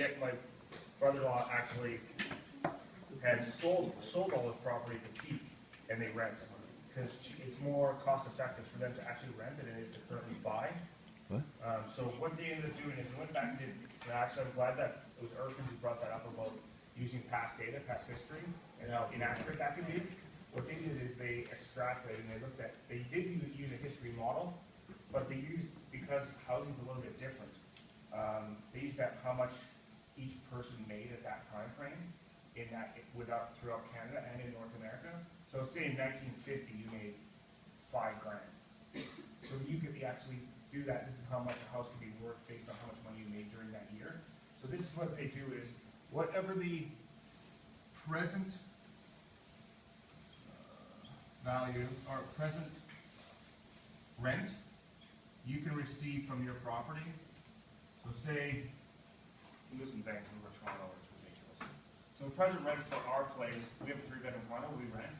Yeah, my brother-in-law actually had sold all the property to keep, and they rent, because it's more cost-effective for them to actually rent than it is to currently buy. What? So what they ended up doing is they went back and did, and actually I'm glad that it was Irvin who brought that up about using past data, past history, and how inaccurate that can be. What they did is they extrapolated and they looked at, they did use a history model, but they used, because housing's a little bit different, they used that how much each person made at that time frame in that throughout Canada and in North America. So say in 1950 you made $5 grand. So you could actually do that. This is how much a house could be worth based on how much money you made during that year. So this is what they do is whatever the present value or present rent you can receive from your property. So say we live in Vancouver, Toronto, it's ridiculous. So the present rent for our place, we have a 3-bedroom condo, we rent.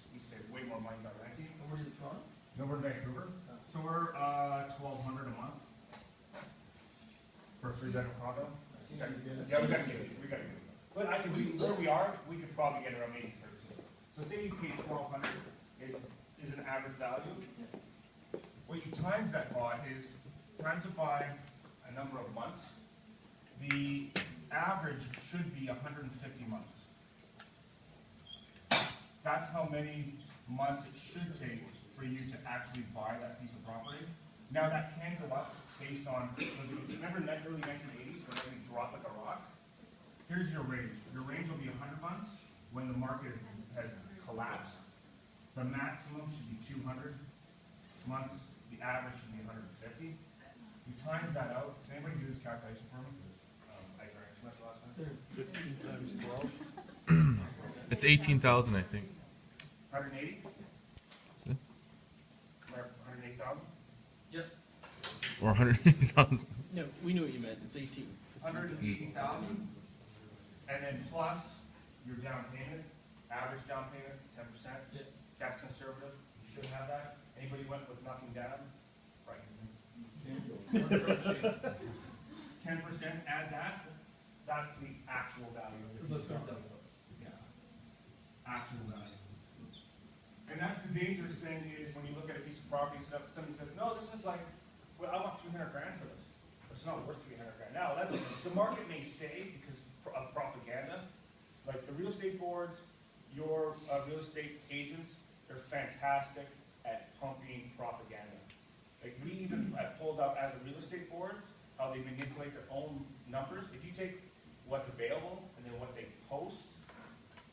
We save way more money by renting. And where is it, Toronto? No, we're in Vancouver. So we're $1,200 a month for a 3-bedroom condo. Yeah, we gotta get it. But where we are, we could probably get around maybe 13. So say you pay $1,200 is an average value. What you times that by is times it by a number of months. The average should be 150 months. That's how many months it should take for you to actually buy that piece of property. Now that can go up based on, remember in the early 1980s when everything dropped like a rock? Here's your range. Your range will be 100 months when the market has collapsed. The maximum should be 200 months. The average should be 150. You times that out. Can anybody do this calculation for me? I drank too much last night. 15 times 12. It's 18,000, I think. 180? 108,000? Yep. Or 180,000. No, we knew what you meant. It's 18. 180,000. And then plus your down payment, average down payment, 10%. Yep. That's conservative. You should have that. Anybody went with nothing down? Right. 10%, add that. That's the actual value of the piece of property. Yeah. Actual value. And that's the dangerous thing is when you look at a piece of property, somebody says, no, this is like, well, I want 300 grand for this. It's not worth 300 grand. Now, that's the market may say because of propaganda. Like the real estate boards, your real estate agents, they're fantastic at pumping propaganda. Like we even pulled up as a real estate board how they manipulate their own numbers. If you take what's available and then what they post,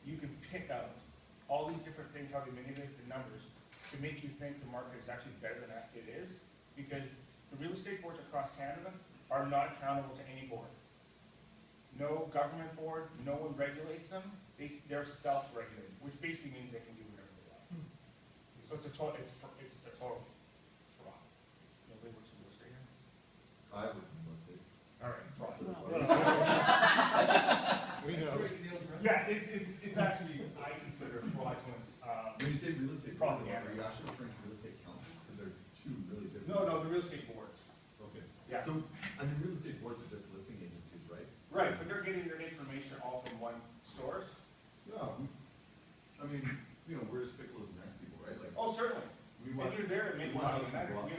you can pick out all these different things, how they manipulate the numbers to make you think the market is actually better than it is, because the real estate boards across Canada are not accountable to any board. No government board, no one regulates them. They're self-regulated, which basically means they can do whatever they want. So it's a total fraud. Nobody works in real estate here? I would mostly. All right, fraud. We know. Yeah, it's actually, I consider fraudulent. When you say real estate Propaganda. are you actually referring to real estate councils? Because they're two really different. No, the real estate boards. Okay. Yeah. So, I mean, real estate boards are just listing agencies, right? Right, but they're getting their information all from one source. Yeah. I mean, you know, we're as fickle as the next people, right? Like, Oh, certainly. we And want, you're there to we make want money us to better. go up